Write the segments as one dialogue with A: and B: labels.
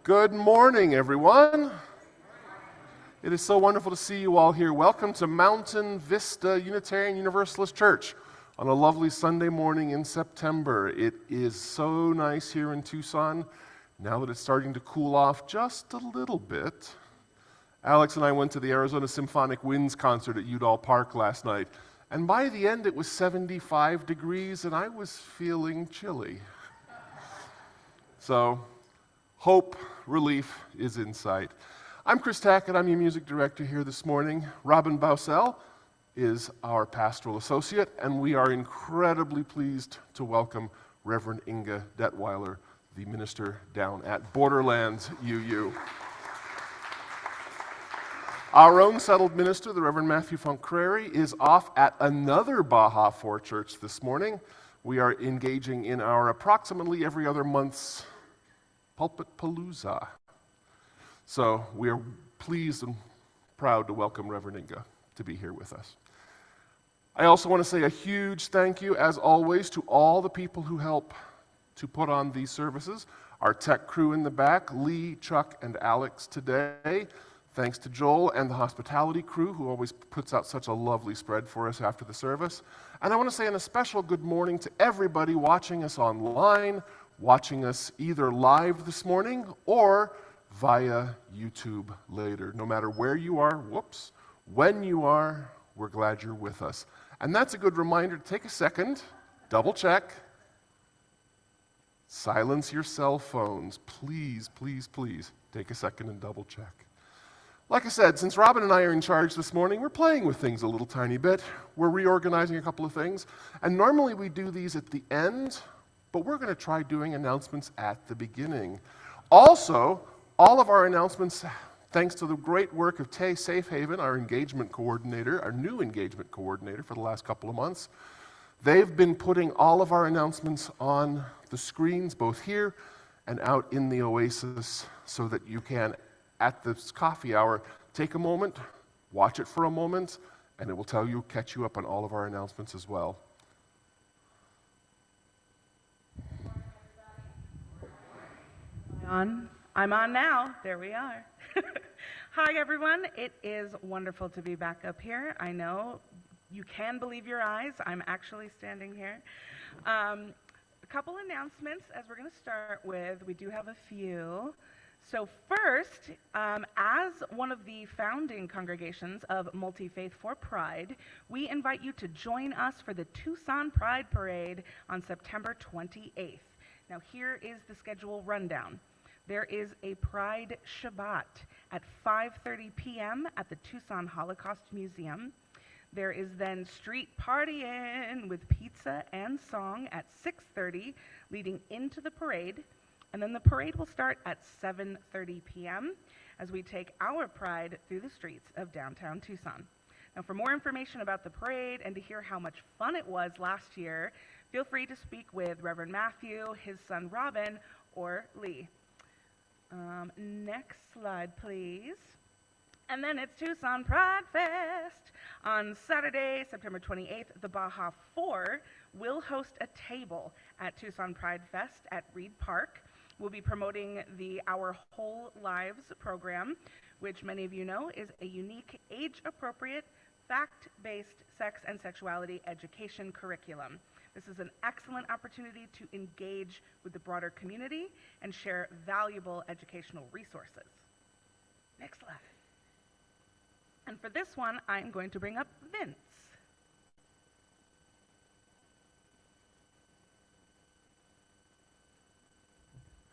A: Good morning, everyone. It is so wonderful to see you all here. Welcome to Mountain Vista Unitarian Universalist Church on a lovely Sunday morning in September. It is so nice here in Tucson, now that it's starting to cool off just a little bit. Alex and I went to the Arizona Symphonic Winds concert at Udall Park last night, and by the end it was 75 degrees and I was feeling chilly. So, hope, relief is in sight. I'm Chris Tackett, I'm your music director here this morning. Robin Bausell is our pastoral associate, and we are incredibly pleased to welcome Reverend Inge Detweiler, the minister down at Borderlands UU. Our own settled minister, the Reverend Matthew Foncreri, is off at another Baja 4 church this morning. We are engaging in our approximately every other month's PulpitPalooza. So we are pleased and proud to welcome Reverend Inge to be here with us. I also want to say a huge thank you, as always, to all the people who help to put on these services. Our tech crew in the back, Lee, Chuck, and Alex today. Thanks to Joel and the hospitality crew, who always puts out such a lovely spread for us after the service. And I want to say a special good morning to everybody watching us online, watching us either live this morning or via YouTube later. No matter where you are, when you are, we're glad you're with us. And that's a good reminder to take a second, double check, silence your cell phones. Please, please, please take a second and double check. Like I said, since Robin and I are in charge this morning, we're playing with things a little tiny bit. We're reorganizing a couple of things. And normally we do these at the end, but we're going to try doing announcements at the beginning. Also, all of our announcements, thanks to the great work of Tay Safehaven, our engagement coordinator, our new engagement coordinator for the last couple of months, they've been putting all of our announcements on the screens, both here and out in the Oasis, so that you can, at this coffee hour, take a moment, watch it for a moment, and it will catch you up on all of our announcements as well.
B: I'm on now. There we are. Hi, everyone. It is wonderful to be back up here. I know you can believe your eyes. I'm actually standing here. A couple announcements as we're going to start with. We do have a few. So first, as one of the founding congregations of Multi-Faith for Pride, we invite you to join us for the Tucson Pride Parade on September 28th. Now here is the schedule rundown. There is a Pride Shabbat at 5:30 p.m. at the Tucson Holocaust Museum. There is then street partying with pizza and song at 6:30, leading into the parade. And then the parade will start at 7:30 p.m. as we take our pride through the streets of downtown Tucson. Now, for more information about the parade and to hear how much fun it was last year, feel free to speak with Reverend Matthew, his son Robin, or Lee. Next slide, please. And then it's Tucson Pride Fest. On Saturday, September 28th, the Baja 4 will host a table at Tucson Pride Fest at Reed Park. We'll be promoting the Our Whole Lives program, which many of you know is a unique, age-appropriate, fact-based sex and sexuality education curriculum. This is an excellent opportunity to engage with the broader community and share valuable educational resources. Next slide. And for this one, I'm going to bring up Vince.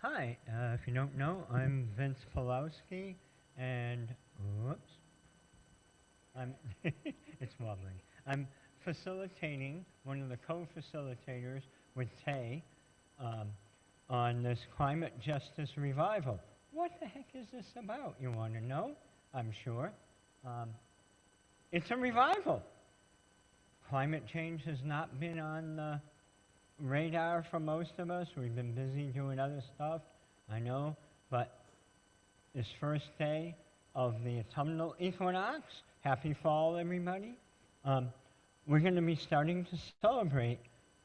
C: Hi, if you don't know, I'm Vince Pulowski, and it's wobbling. I'm facilitating, one of the co-facilitators with Tay, on this climate justice revival. What the heck is this about, you want to know? I'm sure. It's a revival. Climate change has not been on the radar for most of us. We've been busy doing other stuff, I know, but this first day of the autumnal equinox, happy fall, everybody. We're going to be starting to celebrate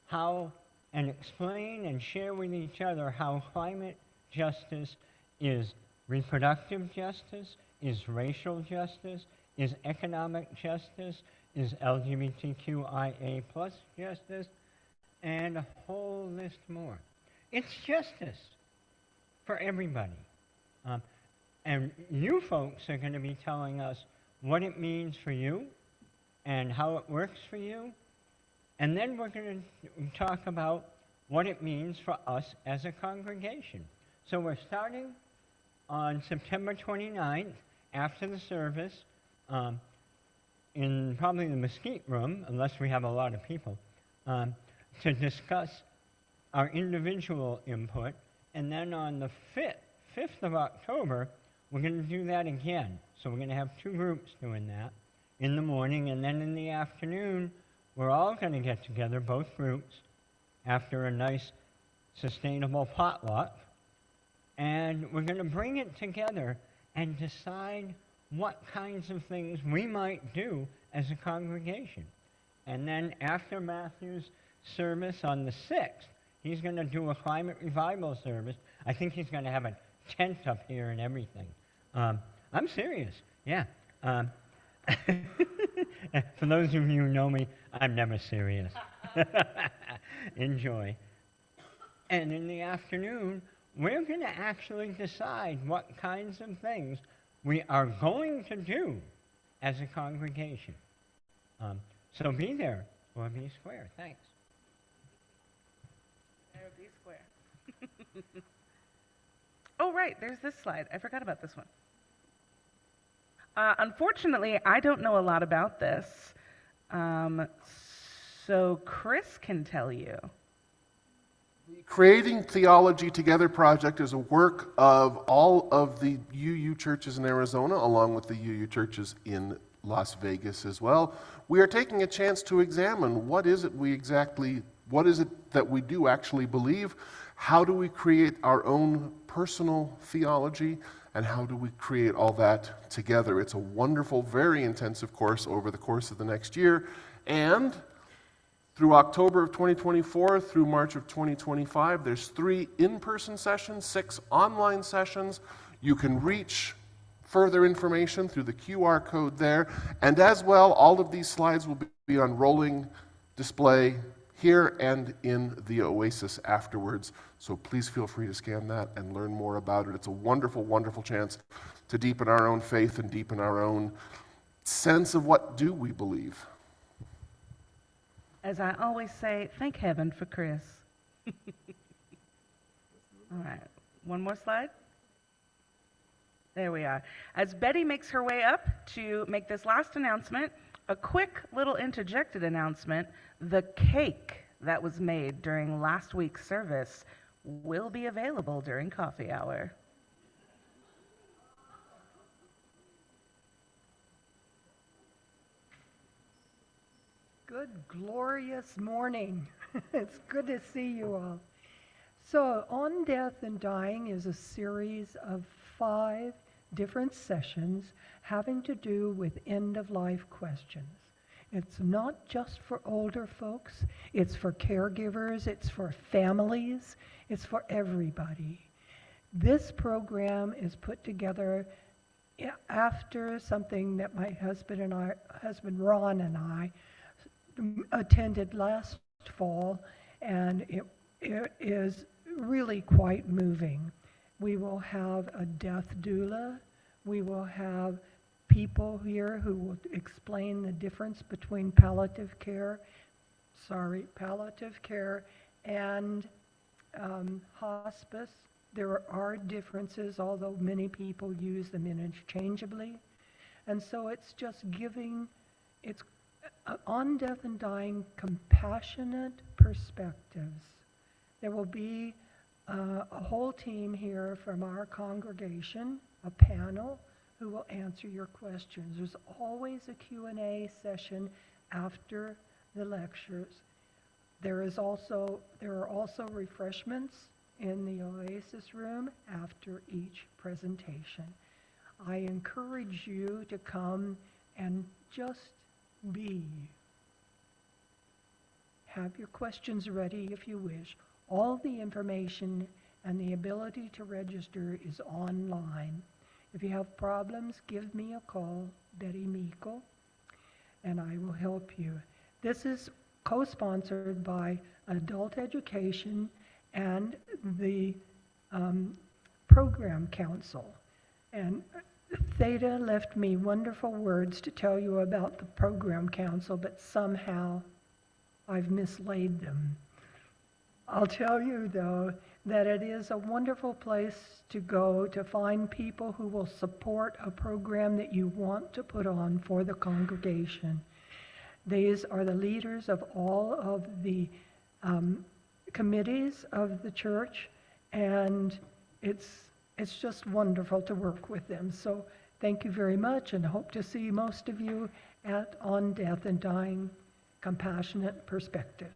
C: how and explain and share with each other how climate justice is reproductive justice, is racial justice, is economic justice, is LGBTQIA plus justice, and a whole list more. It's justice for everybody. And you folks are going to be telling us what it means for you and how it works for you. And then we're going to talk about what it means for us as a congregation. So we're starting on September 29th after the service in probably the Mesquite Room, unless we have a lot of people, to discuss our individual input. And then on the 5th of October, we're going to do that again. So we're going to have 2 groups doing that in the morning, and then in the afternoon, we're all going to get together, both groups, after a nice, sustainable potluck, and we're going to bring it together and decide what kinds of things we might do as a congregation. And then after Matthew's service on the 6th, he's going to do a climate revival service. I think he's going to have a tent up here and everything. I'm serious, yeah. For those of you who know me, I'm never serious. Enjoy. And in the afternoon, we're going to actually decide what kinds of things we are going to do as a congregation. So be there or be square. Thanks.
B: There, be square. Oh, right, there's this slide. I forgot about this one. Unfortunately, I don't know a lot about this, so Chris can tell you.
A: The Creating Theology Together project is a work of all of the UU churches in Arizona, along with the UU churches in Las Vegas as well. We are taking a chance to examine what is it that we do actually believe, how do we create our own personal theology, and how do we create all that together. It's a wonderful, very intensive course over the course of the next year, and through October of 2024 through March of 2025, there's 3 in-person sessions, 6 online sessions. You can reach further information through the QR code there, and as well, all of these slides will be on rolling display here and in the Oasis afterwards. So please feel free to scan that and learn more about it. It's a wonderful, wonderful chance to deepen our own faith and deepen our own sense of what do we believe.
B: As I always say, thank heaven for Chris. All right, one more slide. There we are. As Betty makes her way up to make this last announcement, a quick little interjected announcement. The cake that was made during last week's service will be available during coffee hour.
D: Good, glorious morning. It's good to see you all. So, On Death and Dying is a series of 5 different sessions having to do with end-of-life questions. It's not just for older folks, it's for caregivers, it's for families, it's for everybody. This program is put together after something that my husband Ron and I attended last fall, and it is really quite moving. We will have a death doula. We will have people here who will explain the difference between palliative care and hospice. There are differences, although many people use them interchangeably. And so it's just giving, it's On Death and Dying, compassionate perspectives. There will be a whole team here from our congregation, a panel, who will answer your questions. There's always a Q&A session after the lectures. There are also refreshments in the Oasis room after each presentation. I encourage you to come and just be. Have your questions ready if you wish. All the information and the ability to register is online. If you have problems, give me a call, Betty Meikle, and I will help you. This is co-sponsored by Adult Education and the Program Council. And Theta left me wonderful words to tell you about the Program Council, but somehow I've mislaid them. I'll tell you, though, that it is a wonderful place to go to find people who will support a program that you want to put on for the congregation. These are the leaders of all of the committees of the church, and it's just wonderful to work with them. So thank you very much, and hope to see most of you at On Death and Dying Compassionate Perspectives.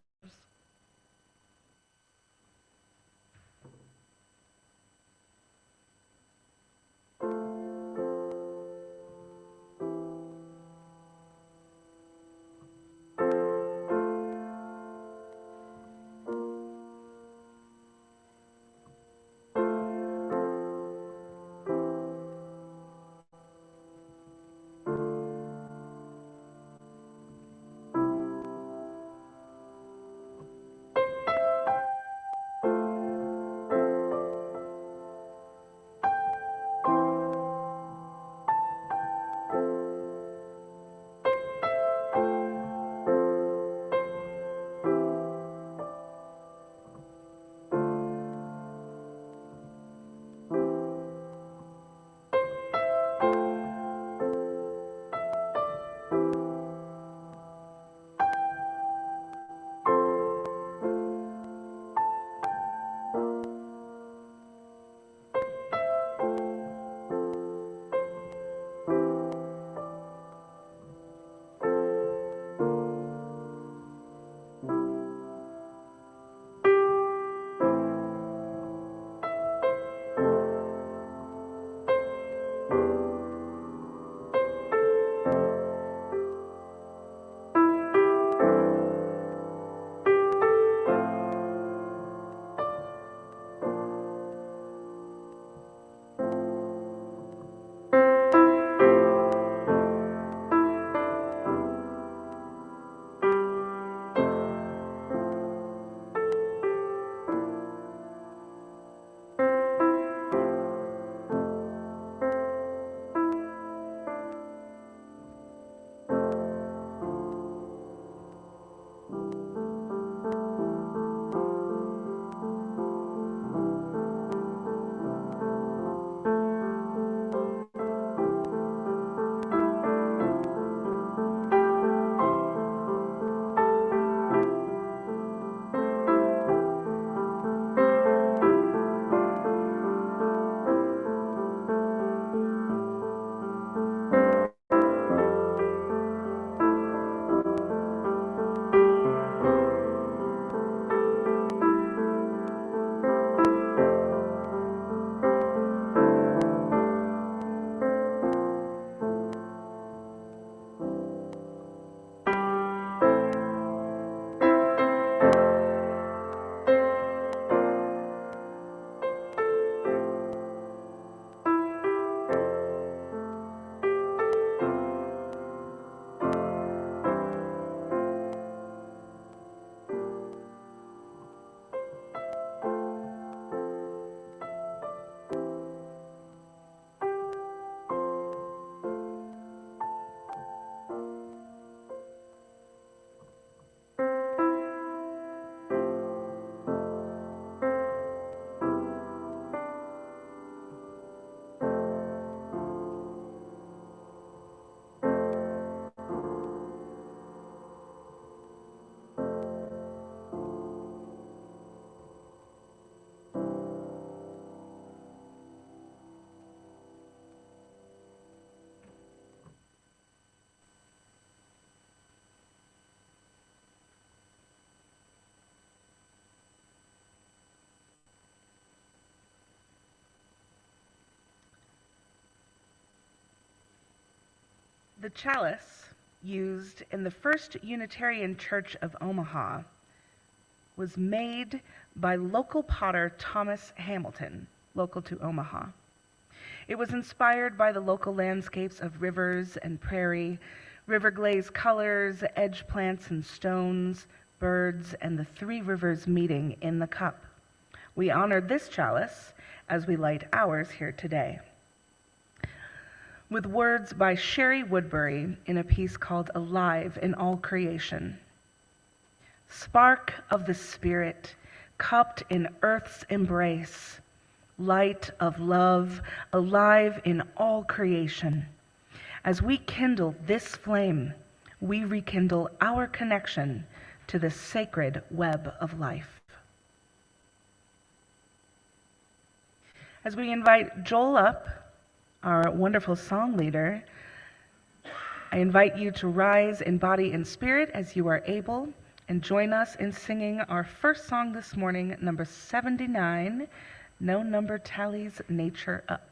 B: The chalice used in the First Unitarian Church of Omaha was made by local potter Thomas Hamilton, local to Omaha. It was inspired by the local landscapes of rivers and prairie, river glaze colors, edge plants and stones, birds, and the three rivers meeting in the cup. We honor this chalice as we light ours here today. With words by Sherry Woodbury in a piece called Alive in All Creation. Spark of the Spirit, cupped in earth's embrace, light of love, alive in all creation. As we kindle this flame, we rekindle our connection to the sacred web of life. As we invite Joel up, our wonderful song leader, I invite you to rise in body and spirit as you are able and join us in singing our first song this morning, number 79, No Number Tallies Nature Up.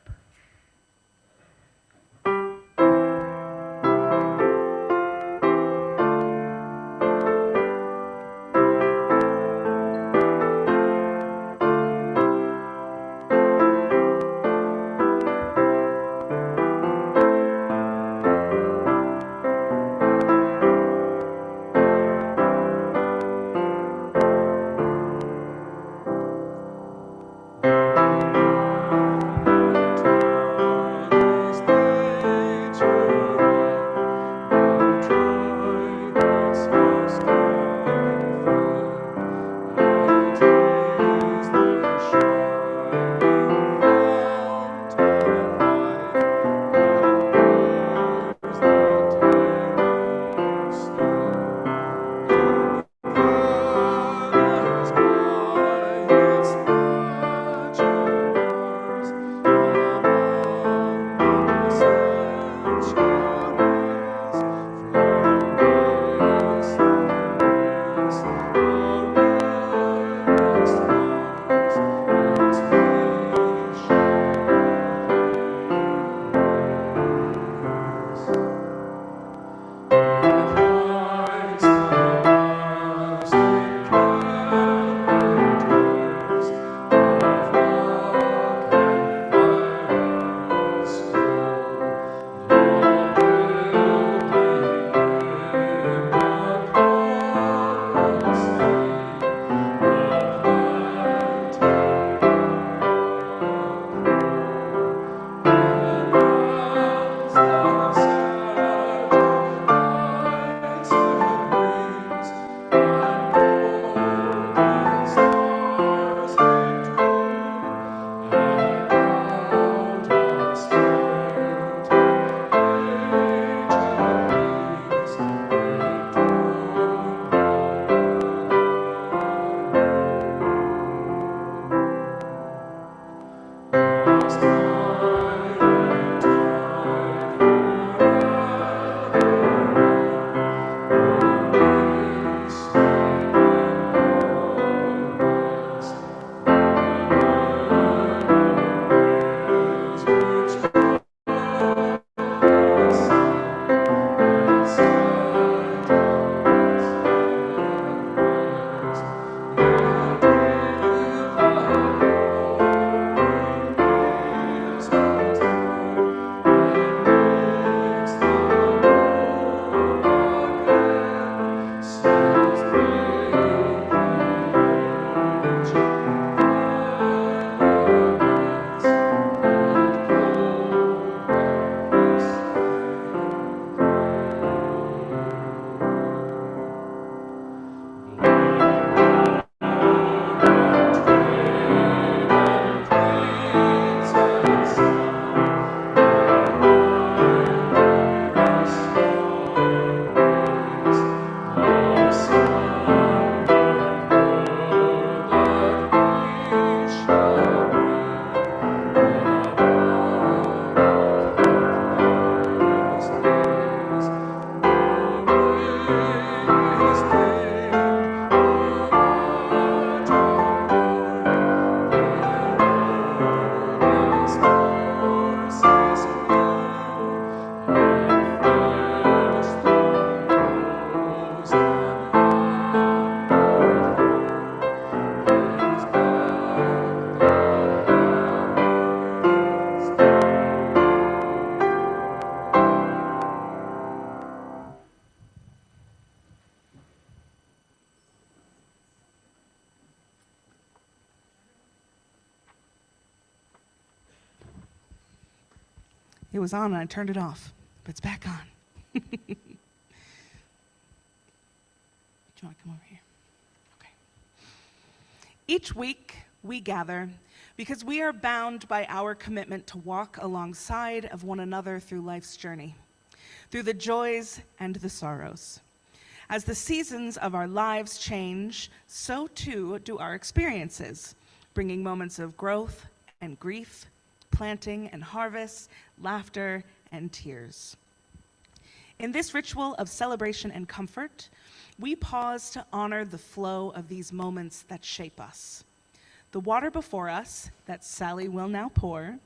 B: It was on and I turned it off, but it's back on. Do you want to come over here? Okay. Each week we gather because we are bound by our commitment to walk alongside of one another through life's journey, through the joys and the sorrows. As the seasons of our lives change, so too do our experiences, bringing moments of growth and grief, planting and harvest, laughter and tears. In this ritual of celebration and comfort, we pause to honor the flow of these moments that shape us. The water before us, that Sally will now pour,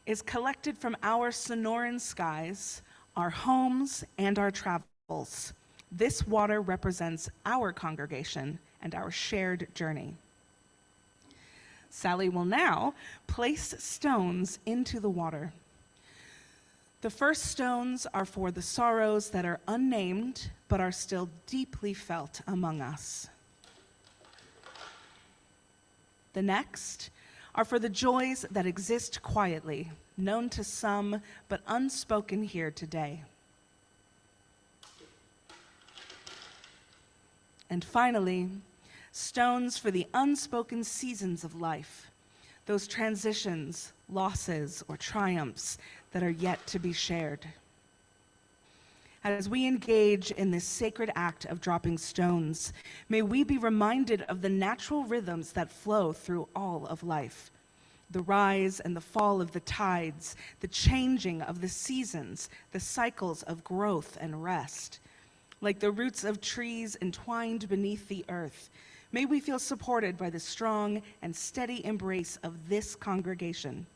B: is collected from our Sonoran skies, our homes, and our travels. This water represents our congregation and our shared journey. Sally will now place stones into the water. The first stones are for the sorrows that are unnamed but are still deeply felt among us. The next are for the joys that exist quietly, known to some but unspoken here today. And finally, stones for the unspoken seasons of life, those transitions, losses, or triumphs that are yet to be shared. As we engage in this sacred act of dropping stones, may we be reminded of the natural rhythms that flow through all of life. The rise and the fall of the tides, the changing of the seasons, the cycles of growth and rest. Like the roots of trees entwined beneath the earth, may we feel supported by the strong and steady embrace of this congregation.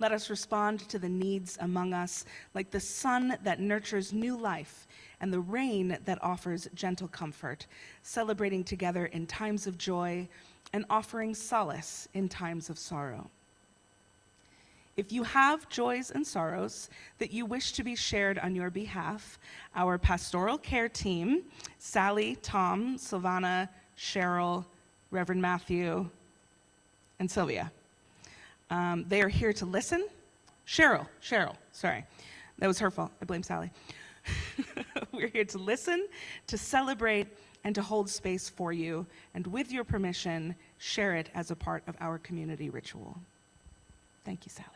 B: Let us respond to the needs among us like the sun that nurtures new life and the rain that offers gentle comfort, celebrating together in times of joy and offering solace in times of sorrow. If you have joys and sorrows that you wish to be shared on your behalf, our pastoral care team, Sally, Tom, Silvana, Cheryl, Reverend Matthew, and Sylvia, they are here to listen. Cheryl, sorry. That was her fault. I blame Sally. We're here to listen, to celebrate, and to hold space for you, and with your permission, share it as a part of our community ritual. Thank you, Sally.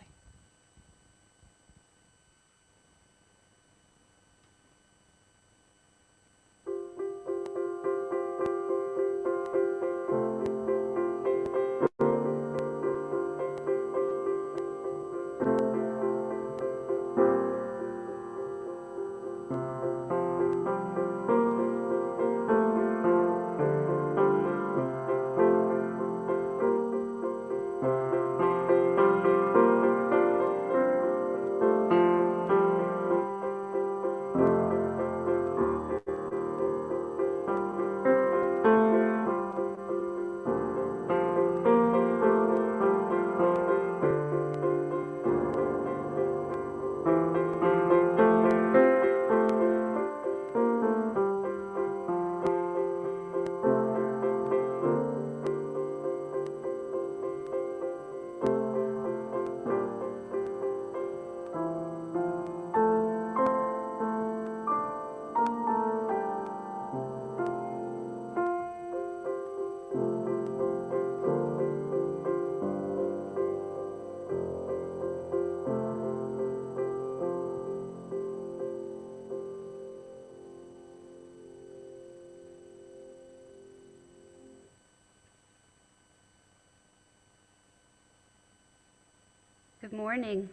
E: Good morning.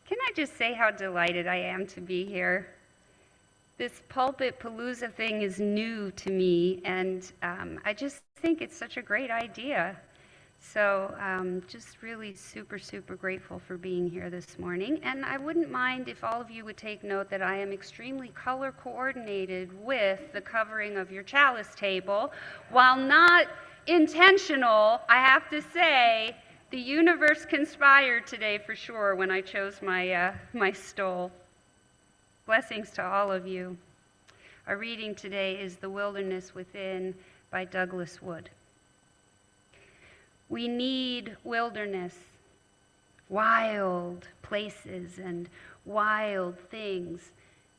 E: Can I just say how delighted I am to be here? This PulpitPalooza thing is new to me, and I just think it's such a great idea. So just really super, super grateful for being here this morning. And I wouldn't mind if all of you would take note that I am extremely color coordinated with the covering of your chalice table. While not intentional, I have to say, the universe conspired today for sure when I chose my stole. Blessings to all of you. Our reading today is The Wilderness Within by Douglas Wood. We need wilderness. wild places and wild things,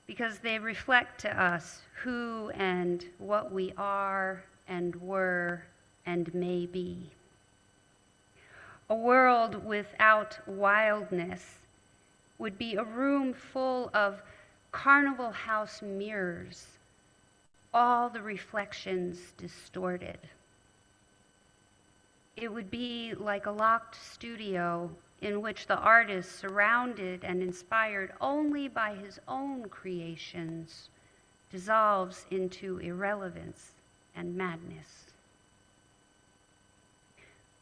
E: because they reflect to us who and what we are and were and may be. A world without wildness would be a room full of carnival house mirrors, all the reflections distorted. It would be like a locked studio in which the artist, surrounded and inspired only by his own creations, dissolves into irrelevance and madness.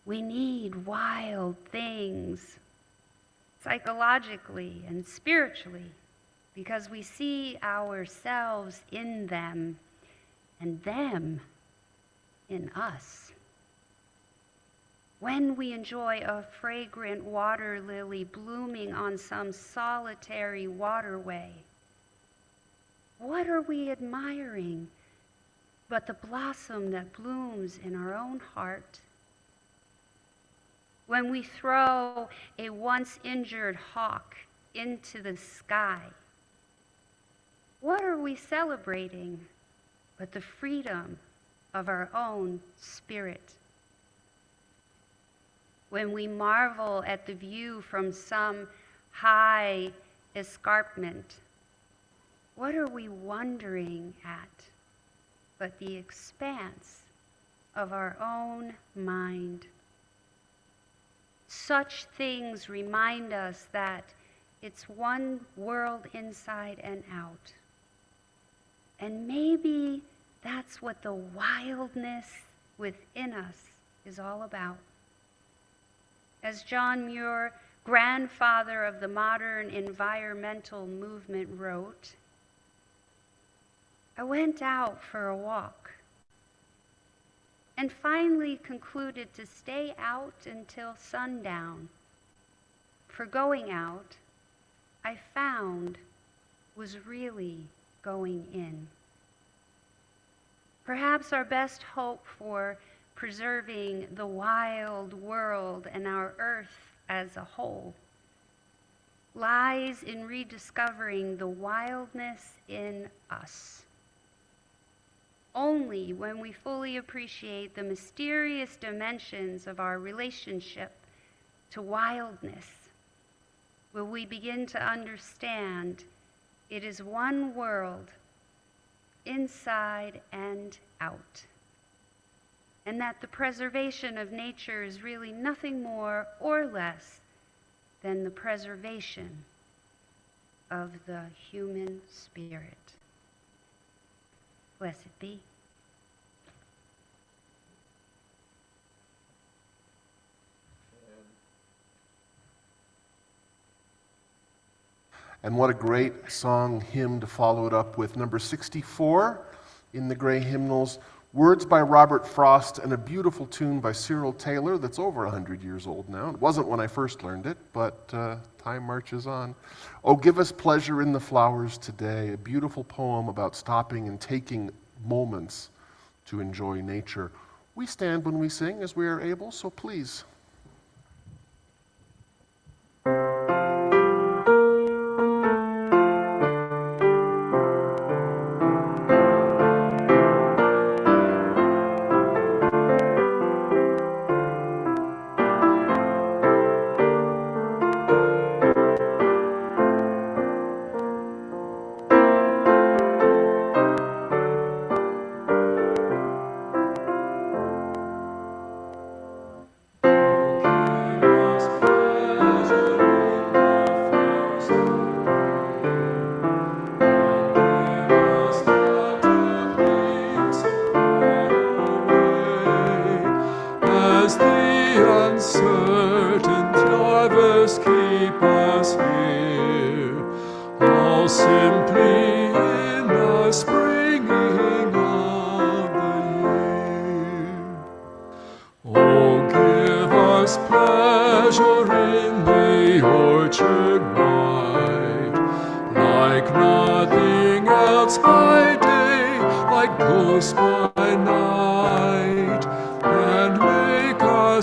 E: We need wild things, psychologically and spiritually, because we see ourselves in them and them in us. When we enjoy a fragrant water lily blooming on some solitary waterway, what are we admiring but the blossom that blooms in our own heart? When we throw a once injured hawk into the sky, what are we celebrating but the freedom of our own spirit? When we marvel at the view from some high escarpment, what are we wondering at but the expanse of our own mind? Such things remind us that it's one world inside and out. And maybe that's what the wildness within us is all about. As John Muir, grandfather of the modern environmental movement, wrote, I went out for a walk and finally concluded to stay out until sundown. For going out, I found, was really going in. Perhaps our best hope for preserving the wild world and our earth as a whole lies in rediscovering the wildness in us. Only when we fully appreciate the mysterious dimensions of our relationship to wildness will we begin to understand it is one world, inside and out, and that the preservation of nature is really nothing more or less than the preservation of the human spirit. Blessed be.
A: And what a great song hymn to follow it up with. Number 64 in the Gray Hymnals, words by Robert Frost and a beautiful tune by Cyril Taylor that's over 100 years old now. It wasn't when I first learned it, but time marches on. Oh, give us pleasure in the flowers today, a beautiful poem about stopping and taking moments to enjoy nature. We stand when we sing as we are able, so please.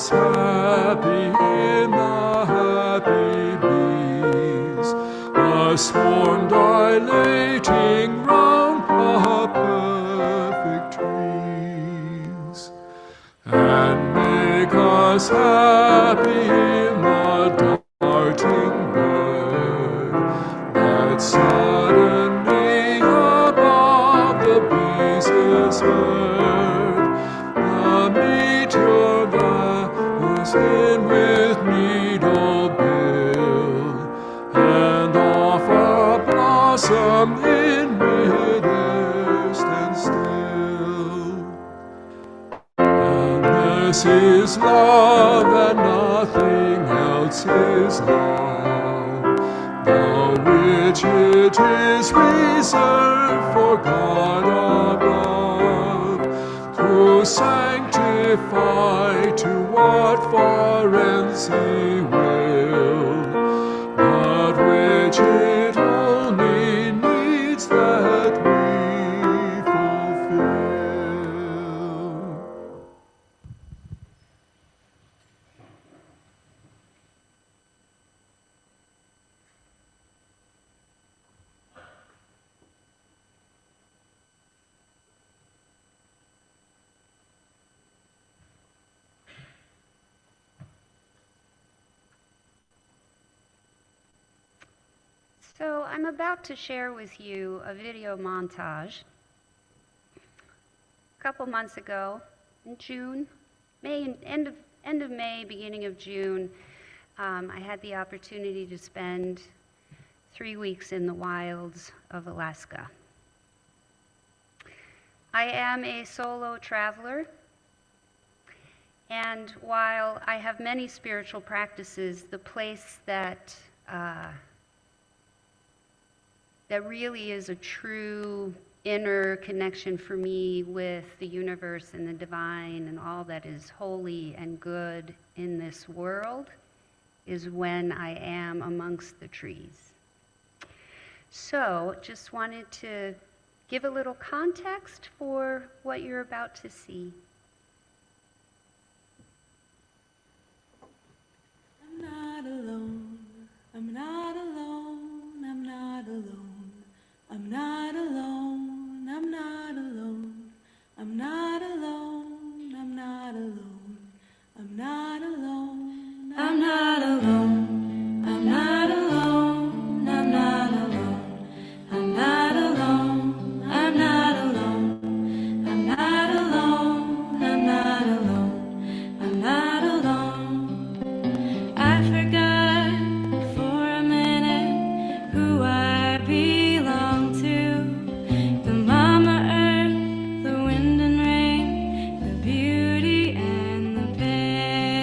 F: Happy in the happy swarm dilating round our perfect trees, and make us happy in the darting bird that suddenly above the breezes heard. The meteor that was in with needle bill, and off a blossom in mid-air stand still. And this is love, and nothing else is love, the which it is reserved for God above, to sanctify to what far ends He will, but which it only needs that we fulfill.
E: So I'm about to share with you a video montage. A couple months ago, in June, end of May, beginning of June, I had the opportunity to spend 3 weeks in the wilds of Alaska. I am a solo traveler, and while I have many spiritual practices, the place that really is a true inner connection for me with the universe and the divine and all that is holy and good in this world is when I am amongst the trees. So just wanted to give a little context for what you're about to see.
G: I'm not alone, I'm not alone, I'm not alone. I'm not alone, I'm not alone, I'm not alone, I'm not alone, I'm not alone, I'm not alone, I'm not alone, I'm not alone, I'm not alone, I'm not alone, I'm not alone, I'm not alone, I'm not alone. I forgot for a minute who I belong. The Mama Earth, the wind and rain, the beauty and the pain.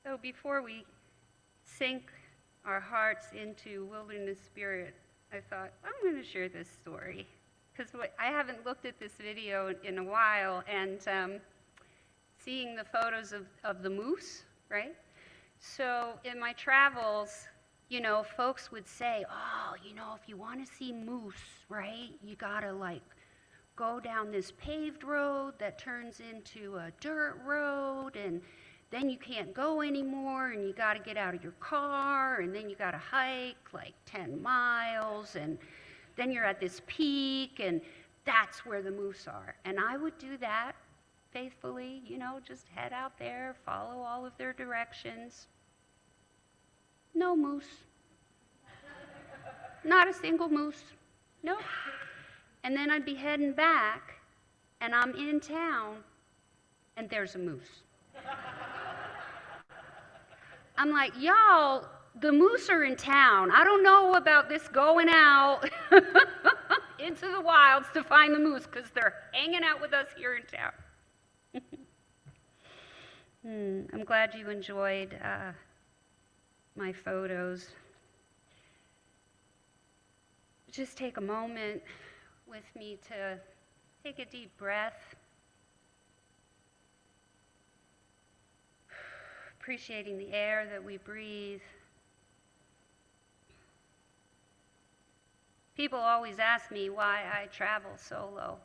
E: So before we sink our hearts into wilderness spirit, I thought, I'm going to share this story. Because I haven't looked at this video in a while, and seeing the photos of the moose, right? So in my travels, you know, folks would say, oh, you know, if you want to see moose, right, you got to like go down this paved road that turns into a dirt road, and then you can't go anymore, and you got to get out of your car, and then you got to hike like 10 miles, and then you're at this peak, and that's where the moose are. And I would do that faithfully, you know, just head out there, follow all of their directions. No moose. Not a single moose. Nope. And then I'd be heading back, and I'm in town, and there's a moose. I'm like, y'all, the moose are in town. I don't know about this going out into the wilds to find the moose, because they're hanging out with us here in town. I'm glad you enjoyed my photos. Just take a moment with me to take a deep breath, appreciating the air that we breathe. People always ask me why I travel solo.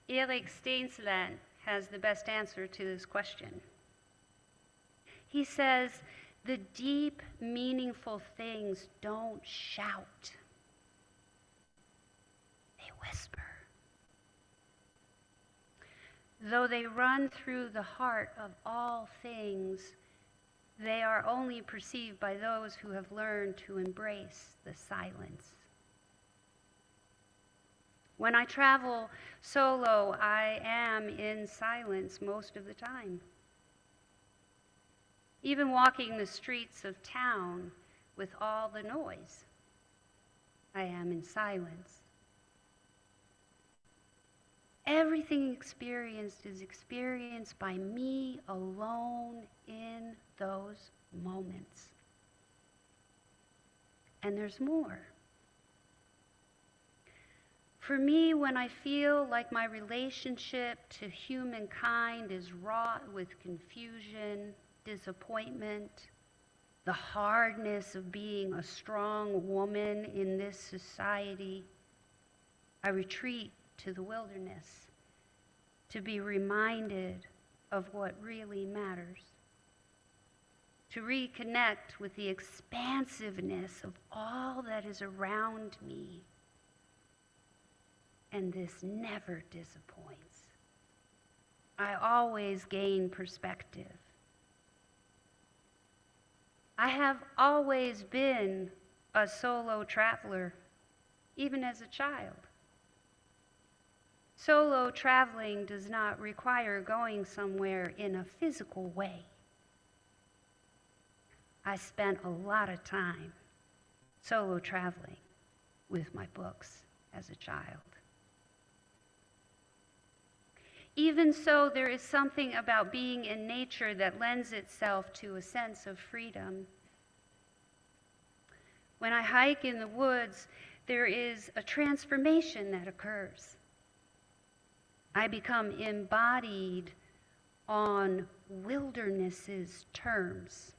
E: Erik Stensland has the best answer to this question. He says, the deep, meaningful things don't shout. They whisper. Though they run through the heart of all things, they are only perceived by those who have learned to embrace the silence. When I travel solo, I am in silence most of the time. Even walking the streets of town with all the noise, I am in silence. Everything experienced is experienced by me alone in those moments. And there's more. For me, when I feel like my relationship to humankind is wrought with confusion, disappointment, the hardness of being a strong woman in this society, I retreat to the wilderness to be reminded of what really matters, to reconnect with the expansiveness of all that is around me. And this never disappoints. I always gain perspective. I have always been a solo traveler, even as a child. Solo traveling does not require going somewhere in a physical way. I spent a lot of time solo traveling with my books as a child. Even so, there is something about being in nature that lends itself to a sense of freedom. When I hike in the woods, there is a transformation that occurs. I become embodied on wilderness's terms.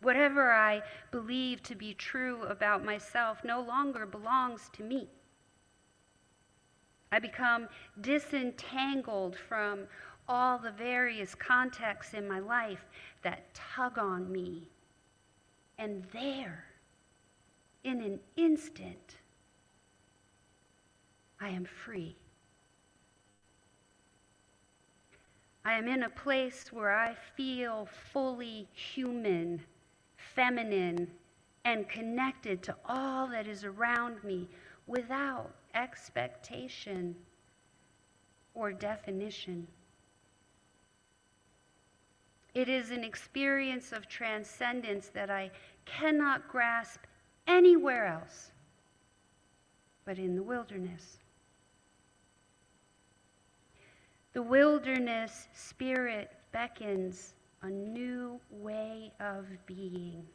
E: Whatever I believe to be true about myself no longer belongs to me. I become disentangled from all the various contexts in my life that tug on me. And there, in an instant, I am free. I am in a place where I feel fully human, feminine, and connected to all that is around me without expectation or definition. It is an experience of transcendence that I cannot grasp anywhere else but in the wilderness. The wilderness spirit beckons a new way of being.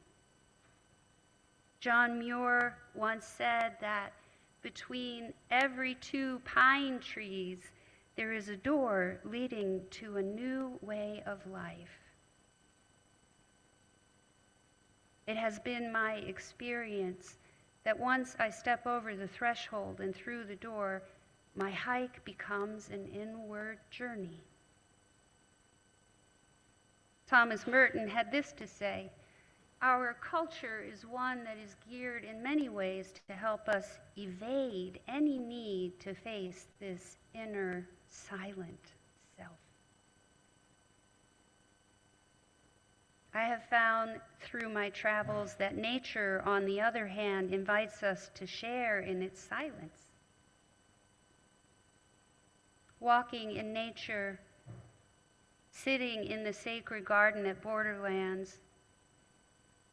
E: John Muir once said that between every 2 pine trees, there is a door leading to a new way of life. It has been my experience that once I step over the threshold and through the door, my hike becomes an inward journey. Thomas Merton had this to say: "Our culture is one that is geared in many ways to help us evade any need to face this inner silent self." I have found through my travels that nature, on the other hand, invites us to share in its silence. Walking in nature, sitting in the sacred garden at Borderlands,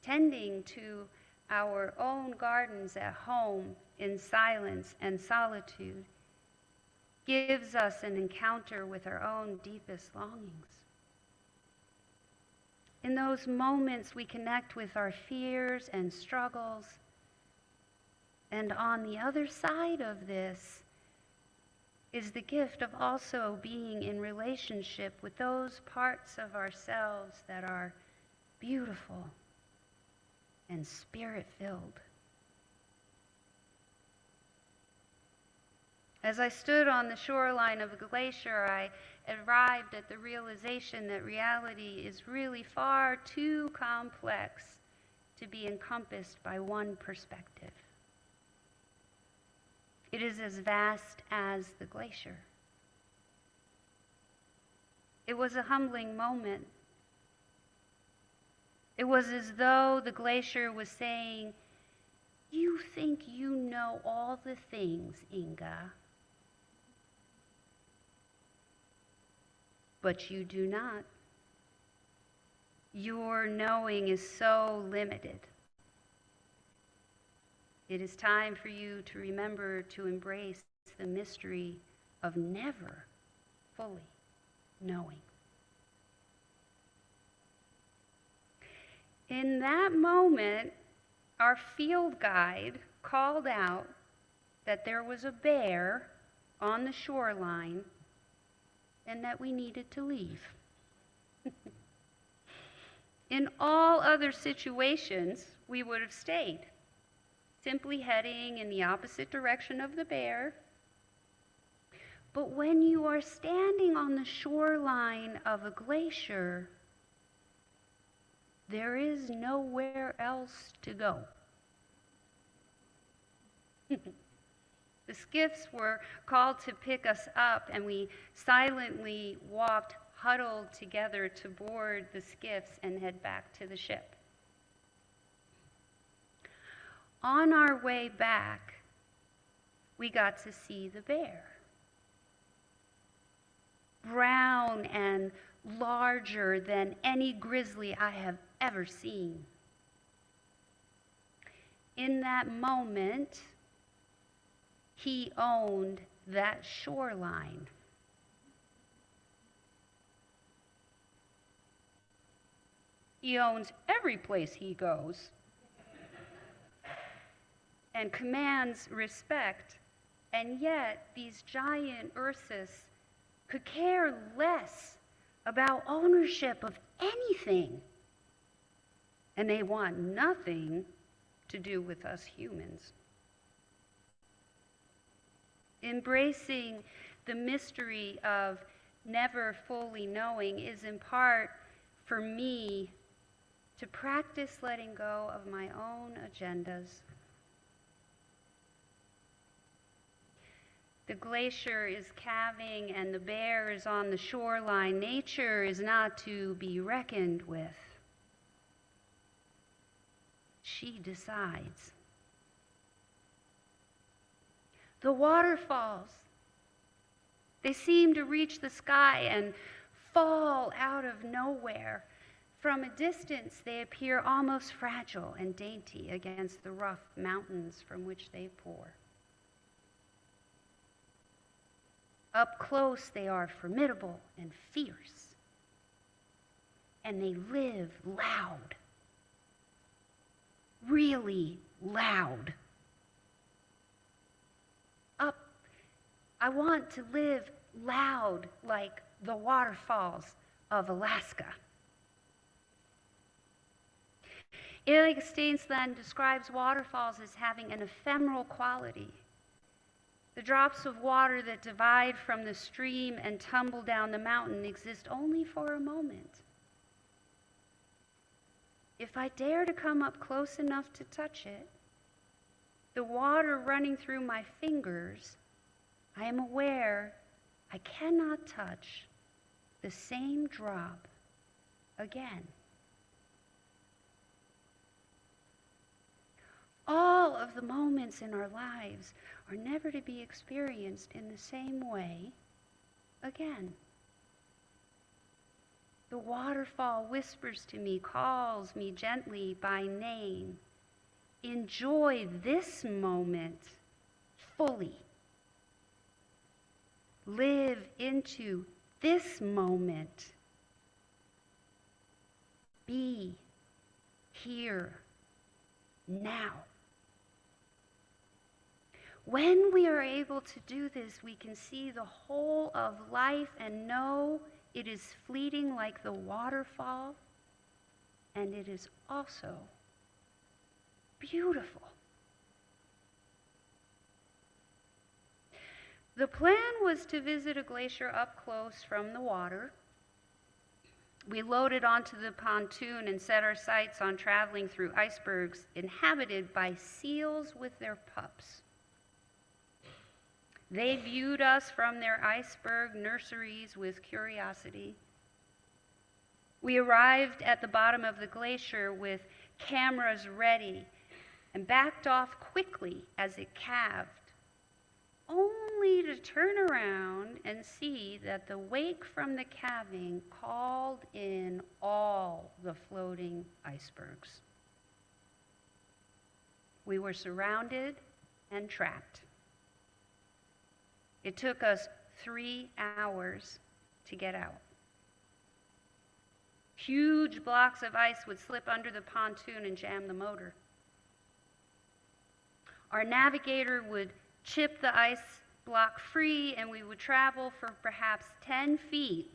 E: tending to our own gardens at home in silence and solitude, gives us an encounter with our own deepest longings. In those moments, we connect with our fears and struggles. And on the other side of this is the gift of also being in relationship with those parts of ourselves that are beautiful and spirit-filled. As I stood on the shoreline of a glacier, I arrived at the realization that reality is really far too complex to be encompassed by one perspective. It is as vast as the glacier. It was a humbling moment. It was as though the glacier was saying, "You think you know all the things, Inge, but you do not. Your knowing is so limited. It is time for you to remember to embrace the mystery of never fully knowing." In that moment, our field guide called out that there was a bear on the shoreline and that we needed to leave. In all other situations, we would have stayed, simply heading in the opposite direction of the bear. But when you are standing on the shoreline of a glacier, there is nowhere else to go. The skiffs were called to pick us up, and we silently walked huddled together to board the skiffs and head back to the ship. On our way back, we got to see the bear. Brown and larger than any grizzly I have ever seen. In that moment, he owned that shoreline. He owns every place he goes and commands respect, and yet these giant Ursus could care less about ownership of anything, and they want nothing to do with us humans. Embracing the mystery of never fully knowing is in part for me to practice letting go of my own agendas. The glacier is calving and the bear is on the shoreline. Nature is not to be reckoned with. She decides. The waterfalls, they seem to reach the sky and fall out of nowhere. From a distance, they appear almost fragile and dainty against the rough mountains from which they pour. Up close, they are formidable and fierce. and they live loud. Really loud. I want to live loud like the waterfalls of Alaska. Erik Steinsland describes waterfalls as having an ephemeral quality. The drops of water that divide from the stream and tumble down the mountain exist only for a moment. If I dare to come up close enough to touch it, the water running through my fingers, I am aware I cannot touch the same drop again. All of the moments in our lives are never to be experienced in the same way again. The waterfall whispers to me, calls me gently by name. Enjoy this moment fully. Live into this moment. Be here now. When we are able to do this, we can see the whole of life and know it is fleeting like the waterfall, and it is also beautiful. The plan was to visit a glacier up close from the water. We loaded onto the pontoon and set our sights on traveling through icebergs inhabited by seals with their pups. They viewed us from their iceberg nurseries with curiosity. We arrived at the bottom of the glacier with cameras ready and backed off quickly as it calved, only to turn around and see that the wake from the calving called in all the floating icebergs. We were surrounded and trapped. It took us 3 hours to get out. Huge blocks of ice would slip under the pontoon and jam the motor. Our navigator would chip the ice block free, and we would travel for perhaps 10 feet.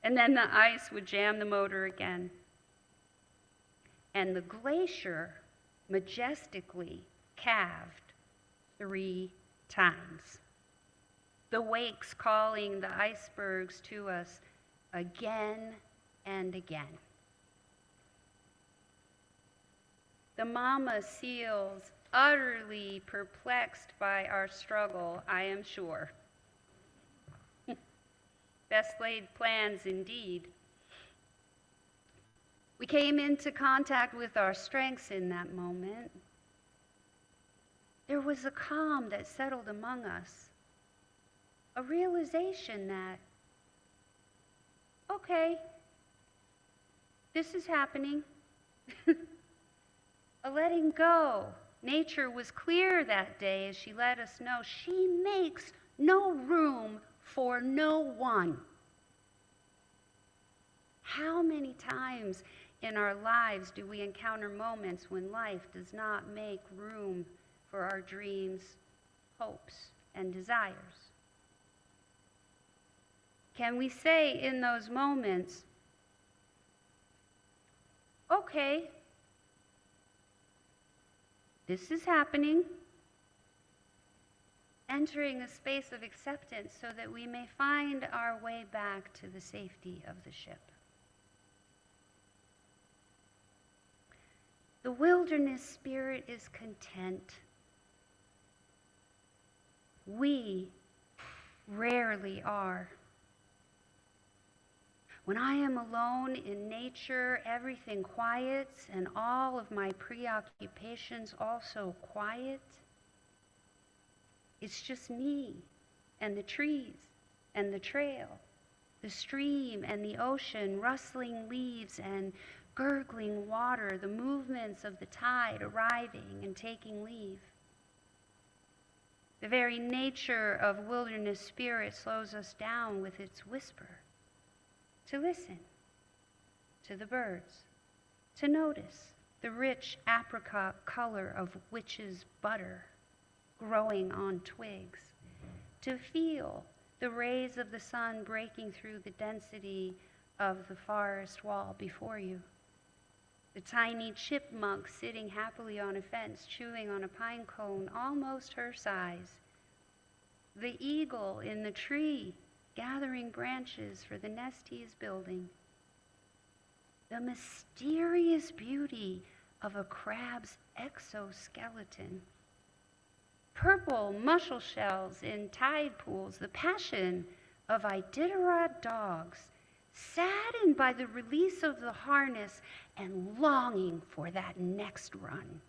E: And then the ice would jam the motor again. And the glacier majestically calved 3 times. The wakes calling the icebergs to us again and again. The mama seals, utterly perplexed by our struggle, I am sure. Best laid plans indeed. We came into contact with our strengths in that moment. There was a calm that settled among us, a realization that, okay, this is happening. A letting go. Nature was clear that day as she let us know she makes no room for no one. How many times in our lives do we encounter moments when life does not make room for our dreams, hopes, and desires? Can we say in those moments, okay, this is happening, entering a space of acceptance so that we may find our way back to the safety of the ship? The wilderness spirit is content. We rarely are. When I am alone in nature, everything quiets, and all of my preoccupations also quiet. It's just me and the trees and the trail, the stream and the ocean, rustling leaves and gurgling water, the movements of the tide arriving and taking leave. The very nature of wilderness spirit slows us down with its whisper to listen, to the birds, to notice the rich apricot color of witch's butter growing on twigs, to feel the rays of the sun breaking through the density of the forest wall before you, the tiny chipmunk sitting happily on a fence, chewing on a pine cone almost her size, the eagle in the tree gathering branches for the nest he is building, the mysterious beauty of a crab's exoskeleton, purple mussel shells in tide pools, the passion of Iditarod dogs, saddened by the release of the harness and longing for that next run.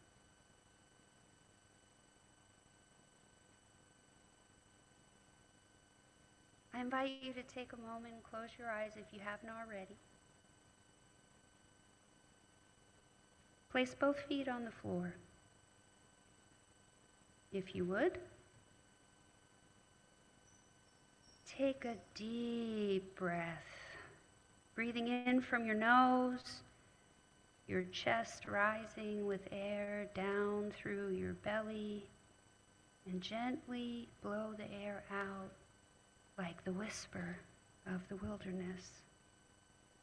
E: I invite you to take a moment and close your eyes if you haven't already. Place both feet on the floor. If you would, take a deep breath, breathing in from your nose, your chest rising with air down through your belly, and gently blow the air out like the whisper of the wilderness.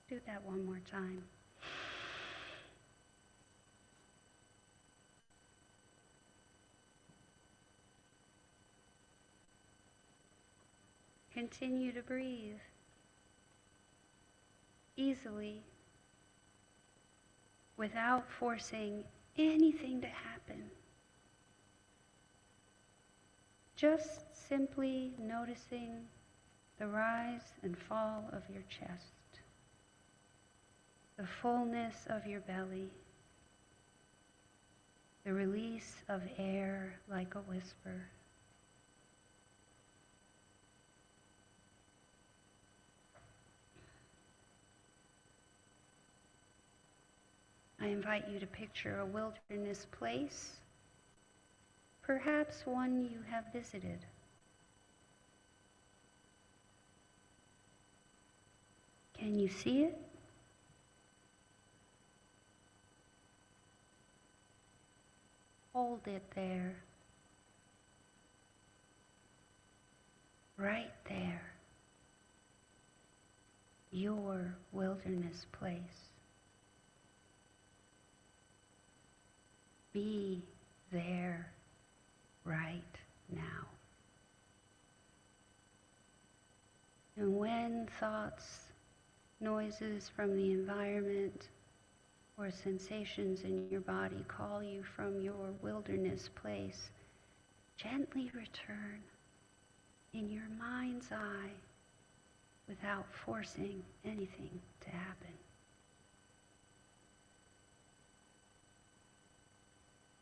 E: Do that one more time. Continue to breathe easily without forcing anything to happen. Just simply noticing the rise and fall of your chest, the fullness of your belly, the release of air like a whisper. I invite you to picture a wilderness place, perhaps one you have visited. Can you see it? Hold it there, right there, your wilderness place. Be there right now. And when thoughts, noises from the environment, or sensations in your body call you from your wilderness place, gently return in your mind's eye without forcing anything to happen.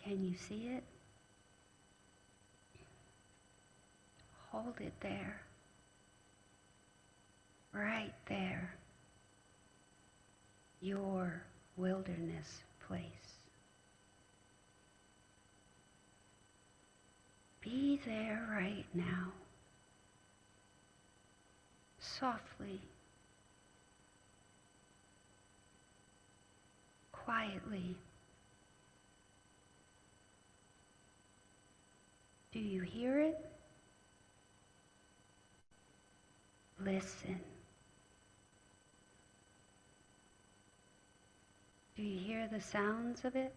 E: Can you see it? Hold it there, right there, your wilderness place. Be there right now, softly, quietly. Do you hear it? Listen. Do you hear the sounds of it?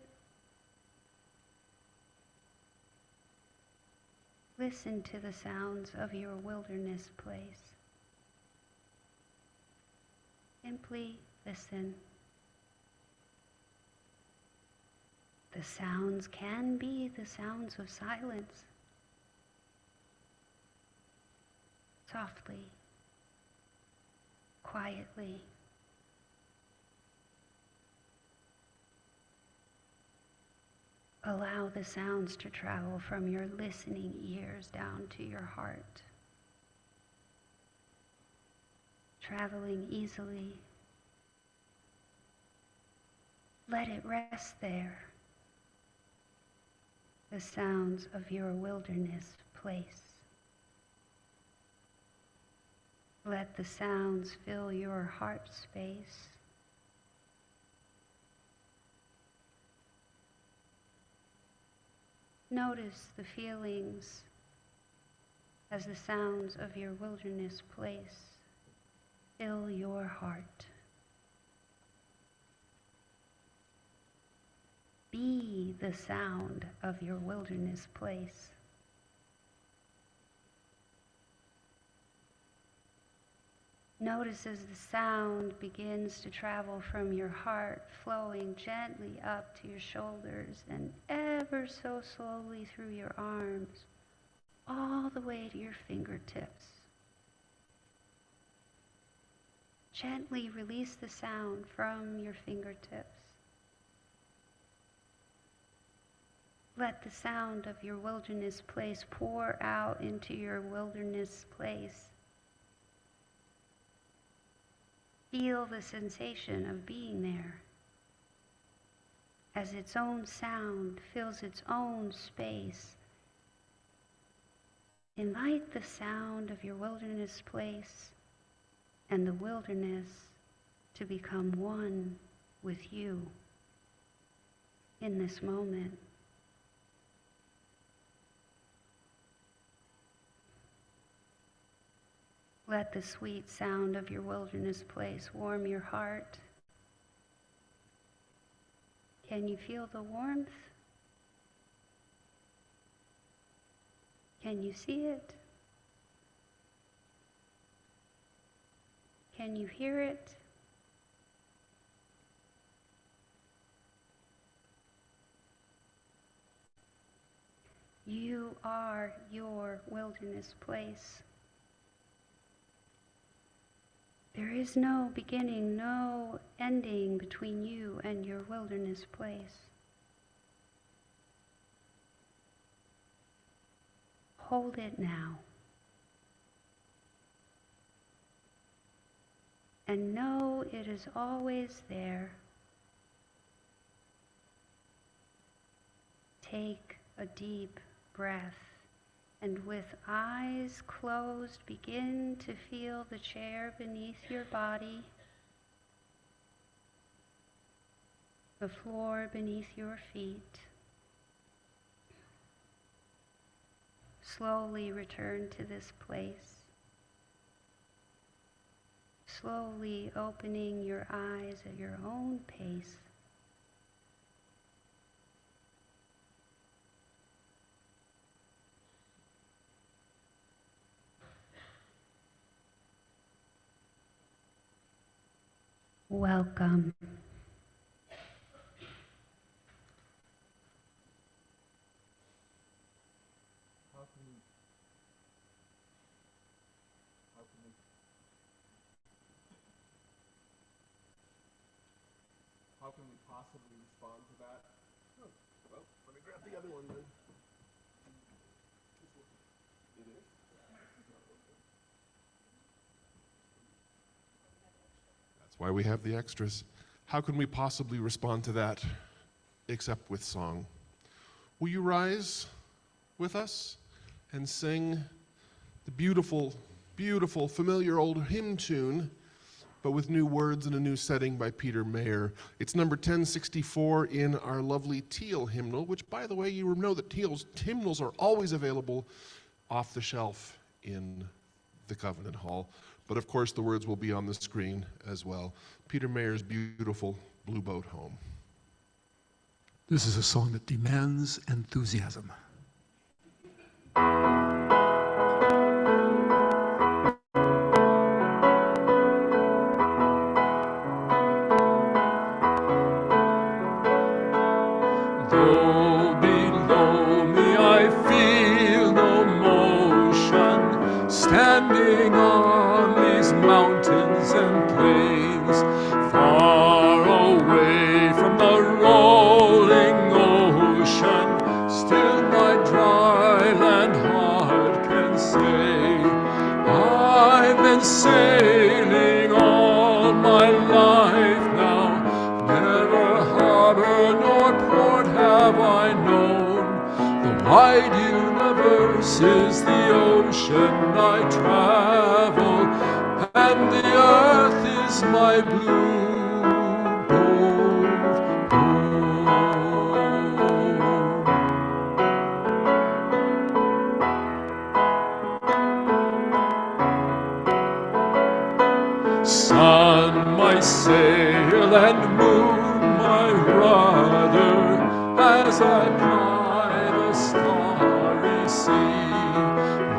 E: Listen to the sounds of your wilderness place. Simply listen. The sounds can be the sounds of silence. Softly, quietly. Allow the sounds to travel from your listening ears down to your heart, traveling easily. Let it rest there, the sounds of your wilderness place. Let the sounds fill your heart space, Notice the feelings as the sounds of your wilderness place fill your heart. Be the sound of your wilderness place. Notice as the sound begins to travel from your heart, flowing gently up to your shoulders and ever so slowly through your arms, all the way to your fingertips. Gently release the sound from your fingertips. Let the sound of your wilderness place pour out into your wilderness place. Feel the sensation of being there as its own sound fills its own space. Invite the sound of your wilderness place and the wilderness to become one with you in this moment. Let the sweet sound of your wilderness place warm your heart. Can you feel the warmth? Can you see it? Can you hear it? You are your wilderness place. There is no beginning, no ending between you and your wilderness place. Hold it now. And know it is always there. Take a deep breath. And with eyes closed, begin to feel the chair beneath your body, the floor beneath your feet. Slowly return to this place. Slowly opening your eyes at your own pace. Welcome.
A: How can we possibly respond to that? Oh, well, let me grab the other one then. It is? That's why we have the extras. How can we possibly respond to that except with song? Will you rise with us and sing the beautiful, beautiful, familiar old hymn tune, but with new words and a new setting by Peter Mayer? It's number 1064 in our lovely teal hymnal, which, by the way, you know that hymnals are always available off the shelf in the Covenant Hall. But of course, the words will be on the screen as well. Peter Mayer's beautiful Blue Boat Home.
F: This is a song that demands enthusiasm. Though below me I feel no motion, standing on these mountains and plains, far away from the rolling ocean, still my dry land heart can say, I've been sailing all my life now, never harbor nor port have I known. The wide universe is the ocean I travel, and the earth is my blue boat home. sail and moon, my rudder, as I ply the starry sea,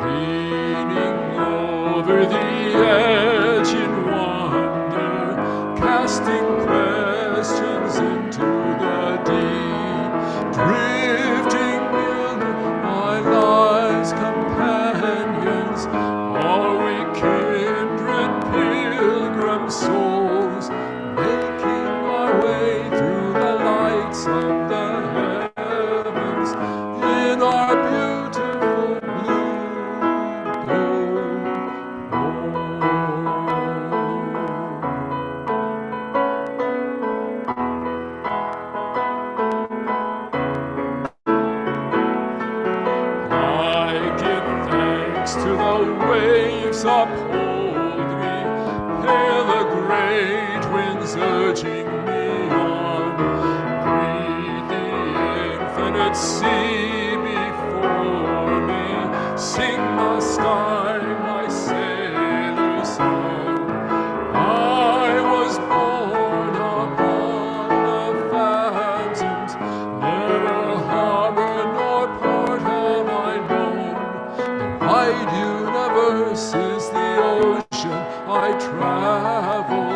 F: leaning over the edge in wonder, casting questions into the deep, drifting in my life's companions. Are we kindred pilgrim souls, making our way through the lights of the heavens in our beautiful blue I give thanks to the waves uphold me, hail the great winds urging me on. Greet the infinite sea before me, sing the sky my sailor song. I was born upon the phantoms, never harbor nor port have I known. The wide universe is the ocean I travel,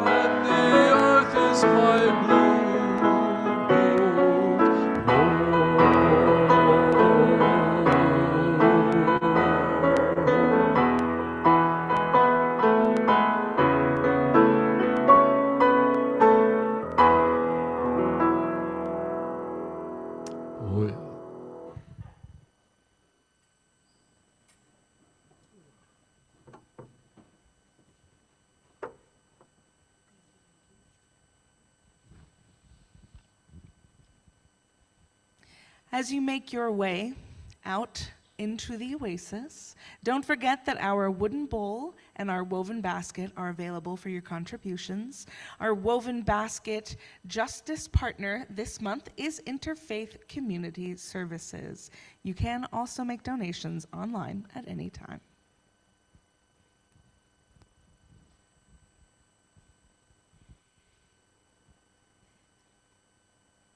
F: and the earth is my blue boat.
B: As you make your way out into the oasis, don't forget that our wooden bowl and our woven basket are available for your contributions. Our woven basket justice partner this month is Interfaith Community Services. You can also make donations online at any time.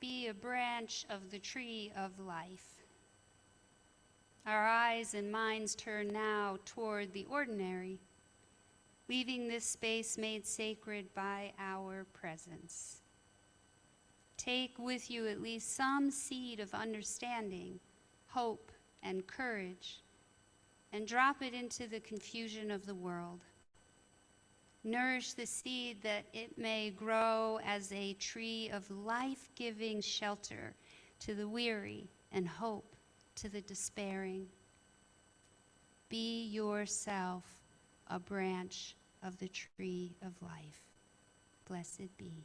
E: Be a branch of the tree of life. Our eyes and minds turn now toward the ordinary, leaving this space made sacred by our presence. Take with you at least some seed of understanding, hope, and courage, and drop it into the confusion of the world. Nourish the seed that it may grow as a tree of life-giving shelter to the weary and hope to the despairing. Be yourself a branch of the tree of life. Blessed be.